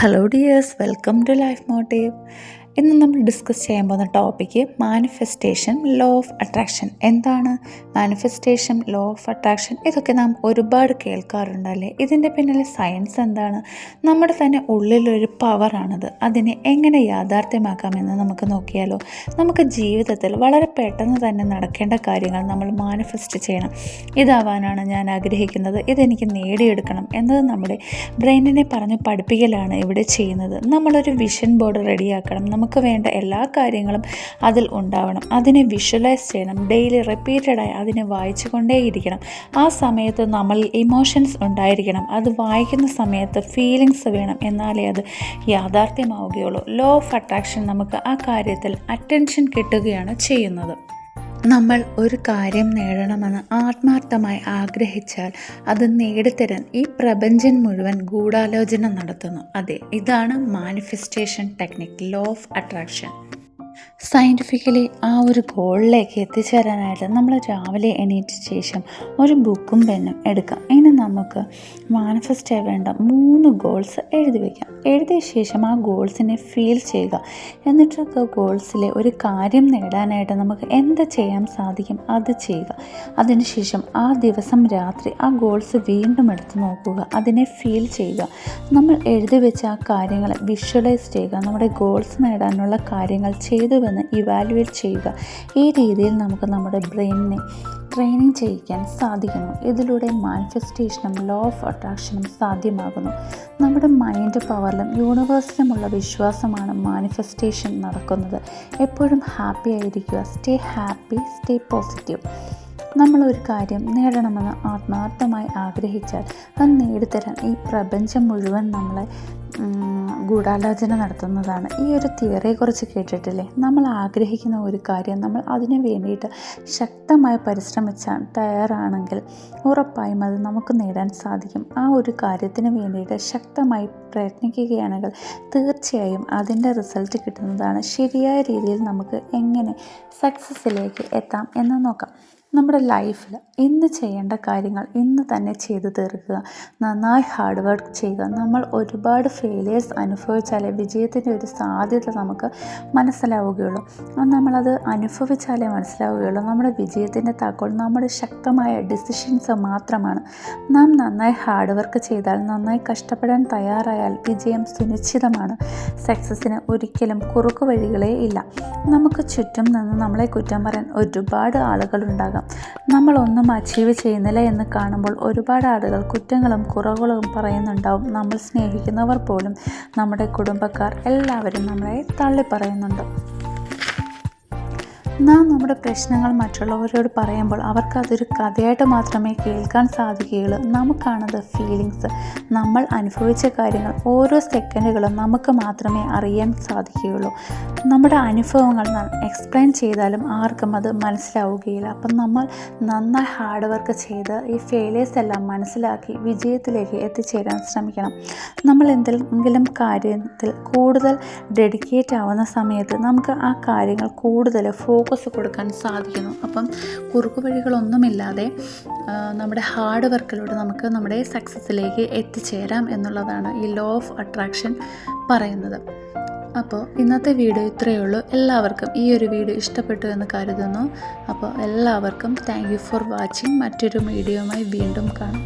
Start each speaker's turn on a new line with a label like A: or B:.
A: Hello dears, welcome to life motive. ഇന്ന് നമ്മൾ discuss ചെയ്യാൻ പോകുന്ന topic manifestation, law of attraction. എന്താണ് മാനിഫെസ്റ്റേഷൻ, ലോ ഓഫ് അട്രാക്ഷൻ? ഇതൊക്കെ നാം ഒരുപാട് കേൾക്കാറുണ്ടല്ലേ. ഇതിൻ്റെ പിന്നിലെ സയൻസ് എന്താണ്? നമ്മുടെ തന്നെ ഉള്ളിലൊരു പവറാണത്. അതിനെ എങ്ങനെ യാഥാർത്ഥ്യമാക്കാമെന്ന് നമുക്ക് നോക്കിയാലോ. നമുക്ക് ജീവിതത്തിൽ വളരെ പെട്ടെന്ന് തന്നെ നടക്കേണ്ട കാര്യങ്ങൾ നമ്മൾ മാനിഫെസ്റ്റ് ചെയ്യണം. ഇതാവാനാണ് ഞാൻ ആഗ്രഹിക്കുന്നത്, ഇതെനിക്ക് നേടിയെടുക്കണം എന്നത് നമ്മുടെ ബ്രെയിനിനെ പറഞ്ഞ് പഠിപ്പിക്കലാണ് ഇവിടെ ചെയ്യുന്നത്. നമ്മളൊരു വിഷൻ ബോർഡ് റെഡിയാക്കണം. നമുക്ക് വേണ്ട എല്ലാ കാര്യങ്ങളും അതിൽ ഉണ്ടാവണം. അതിനെ വിഷ്വലൈസ് ചെയ്യണം. ഡെയിലി റിപ്പീറ്റഡായി അതിനെ വായിച്ചു കൊണ്ടേയിരിക്കണം. ആ സമയത്ത് നമ്മൾ ഇമോഷൻസ് ഉണ്ടായിരിക്കണം. അത് വായിക്കുന്ന സമയത്ത് ഫീലിങ്സ് വേണം. എന്നാലേ അത് യാഥാർത്ഥ്യമാവുകയുള്ളൂ. ലോ ഓഫ് അട്രാക്ഷൻ നമുക്ക് ആ കാര്യത്തിൽ അറ്റൻഷൻ കിട്ടുകയാണ് ചെയ്യുന്നത്. നമ്മൾ ഒരു കാര്യം നേടണമെന്ന് ആത്മാർത്ഥമായി ആഗ്രഹിച്ചാൽ അത് നേടിത്തരാൻ ഈ പ്രപഞ്ചം മുഴുവൻ ഗൂഢാലോചന നടത്തുന്നു. അതെ, ഇതാണ് manifestation technique, law of attraction. Scientifically ആ ഒരു ഗോളിലേക്ക് എത്തിച്ചേരാനായിട്ട് നമ്മൾ രാവിലെ എണീറ്റ ശേഷം ഒരു ബുക്കും പെന്നും എടുക്കാം. ഇനി നമുക്ക് മാനിഫെസ്റ്റ് ആവേണ്ട 3 ഗോൾസ് എഴുതി വയ്ക്കാം. എഴുതിയ ശേഷം ആ ഗോൾസിനെ ഫീൽ ചെയ്യുക. എന്നിട്ട് ആ ഗോൾസിലെ ഒരു കാര്യം നേടാനായിട്ട് നമുക്ക് എന്ത് ചെയ്യാൻ സാധിക്കും അത് ചെയ്യുക. അതിനുശേഷം ആ ദിവസം രാത്രി ആ ഗോൾസ് വീണ്ടും എടുത്ത് നോക്കുക. അതിനെ ഫീൽ ചെയ്യുക. നമ്മൾ എഴുതി വെച്ച ആ കാര്യങ്ങളെ വിഷ്വലൈസ് ചെയ്യുക. നമ്മുടെ ഗോൾസ് നേടാനുള്ള കാര്യങ്ങൾ ചെയ്തുവെന്ന് ഇവാലുവേറ്റ് ചെയ്യുക. ഈ രീതിയിൽ നമുക്ക് നമ്മുടെ ബ്രെയിനിനെ ട്രെയിനിങ് ചെയ്യിക്കാൻ സാധിക്കുന്നു. ഇതിലൂടെ മാനിഫെസ്റ്റേഷനും ലോ ഓഫ് അട്രാക്ഷനും സാധ്യമാകുന്നു. നമ്മുടെ മൈൻഡ് പവറിലും യൂണിവേഴ്സിലുമുള്ള വിശ്വാസമാണ് മാനിഫെസ്റ്റേഷൻ നടക്കുന്നത്. എപ്പോഴും ഹാപ്പി ആയിരിക്കുക. Stay happy, stay positive. നമ്മളൊരു കാര്യം നേടണമെന്ന് ആത്മാർത്ഥമായി ആഗ്രഹിച്ചാൽ അത് നേടിത്തരാൻ ഈ പ്രപഞ്ചം മുഴുവൻ നമ്മളെ ഗൂഢാലോചന നടത്തുന്നതാണ്. ഈ ഒരു തിയറിയെക്കുറിച്ച് കേട്ടിട്ടില്ലേ? നമ്മൾ ആഗ്രഹിക്കുന്ന ഒരു കാര്യം നമ്മൾ അതിനു വേണ്ടിയിട്ട് ശക്തമായി പരിശ്രമിച്ചാൽ തയ്യാറാണെങ്കിൽ ഉറപ്പായും അത് നമുക്ക് നേടാൻ സാധിക്കും. ആ ഒരു കാര്യത്തിന് വേണ്ടിയിട്ട് ശക്തമായി പ്രയത്നിക്കുകയാണെങ്കിൽ തീർച്ചയായും അതിൻ്റെ റിസൾട്ട് കിട്ടുന്നതാണ്. ശരിയായ രീതിയിൽ നമുക്ക് എങ്ങനെ സക്സസ്സിലേക്ക് എത്താം എന്ന് നോക്കാം. നമ്മുടെ ലൈഫിൽ ഇന്ന് ചെയ്യേണ്ട കാര്യങ്ങൾ ഇന്ന് തന്നെ ചെയ്തു തീർക്കുക. നന്നായി ഹാർഡ് വർക്ക് ചെയ്യുക. നമ്മൾ ഒരുപാട് ഫെയിലിയേഴ്സ് അനുഭവിച്ചാലേ വിജയത്തിൻ്റെ ഒരു സാധ്യത നമുക്ക് മനസ്സിലാവുകയുള്ളൂ. നമ്മളത് അനുഭവിച്ചാലേ മനസ്സിലാവുകയുള്ളൂ. നമ്മുടെ വിജയത്തിൻ്റെ താക്കോൽ നമ്മുടെ ശക്തമായ ഡിസിഷൻസ് മാത്രമാണ്. നാം നന്നായി ഹാർഡ് വർക്ക് ചെയ്താൽ, നന്നായി കഷ്ടപ്പെടാൻ തയ്യാറായാൽ വിജയം സുനിശ്ചിതമാണ്. സക്സസ്സിന് ഒരിക്കലും കുറുക്കു വഴികളേ ഇല്ല. നമുക്ക് ചുറ്റും നിന്ന് നമ്മളെ കുറ്റം പറയാൻ ഒരുപാട് ആളുകളുണ്ടാകാം. നമ്മളൊന്നും അച്ചീവ് ചെയ്യുന്നില്ല എന്ന് കാണുമ്പോൾ ഒരുപാട് ആളുകൾ കുറ്റങ്ങളും കുറവുകളും പറയുന്നുണ്ടാവും. നമ്മൾ സ്നേഹിക്കുന്നവർ പോലും, നമ്മുടെ കുടുംബക്കാർ എല്ലാവരും നമ്മളെ തള്ളി പറയുന്നുണ്ട്. നാം നമ്മുടെ പ്രശ്നങ്ങൾ മറ്റുള്ളവരോട് പറയുമ്പോൾ അവർക്കതൊരു കഥയായിട്ട് മാത്രമേ കേൾക്കാൻ സാധിക്കുകയുള്ളൂ. നമുക്കാണത് ഫീലിങ്സ്. നമ്മൾ അനുഭവിച്ച കാര്യങ്ങൾ ഓരോ സെക്കൻഡുകളും നമുക്ക് മാത്രമേ അറിയാൻ സാധിക്കുകയുള്ളൂ. നമ്മുടെ അനുഭവങ്ങൾ എക്സ്പ്ലെയിൻ ചെയ്താലും ആർക്കും അത് മനസ്സിലാവുകയില്ല. അപ്പം നമ്മൾ നന്നായി ഹാർഡ് വർക്ക് ചെയ്ത് ഈ ഫെയിലിയേഴ്സ് എല്ലാം മനസ്സിലാക്കി വിജയത്തിലേക്ക് എത്തിച്ചേരാൻ ശ്രമിക്കണം. നമ്മൾ എന്തെങ്കിലും കാര്യത്തിൽ കൂടുതൽ ഡെഡിക്കേറ്റ് ആവുന്ന സമയത്ത് നമുക്ക് ആ കാര്യങ്ങൾ കൂടുതൽ ഫോക്കസ് കൊടുക്കാൻ സാധിക്കുന്നു. അപ്പം കുറുക്കു വഴികളൊന്നുമില്ലാതെ നമ്മുടെ ഹാർഡ് വർക്കിലൂടെ നമുക്ക് നമ്മുടെ സക്സസ്സിലേക്ക് എത്തിച്ചേരാം എന്നുള്ളതാണ് ഈ ലോ ഓഫ് അട്രാക്ഷൻ പറയുന്നത്. അപ്പോൾ ഇന്നത്തെ വീഡിയോ ഇത്രയേ ഉള്ളൂ. എല്ലാവർക്കും ഈ ഒരു വീഡിയോ ഇഷ്ടപ്പെട്ടു എന്ന് കരുതുന്നു. അപ്പോൾ എല്ലാവർക്കും താങ്ക് യു ഫോർ വാച്ചിങ്. മറ്റൊരു വീഡിയോയുമായി വീണ്ടും കാണാം.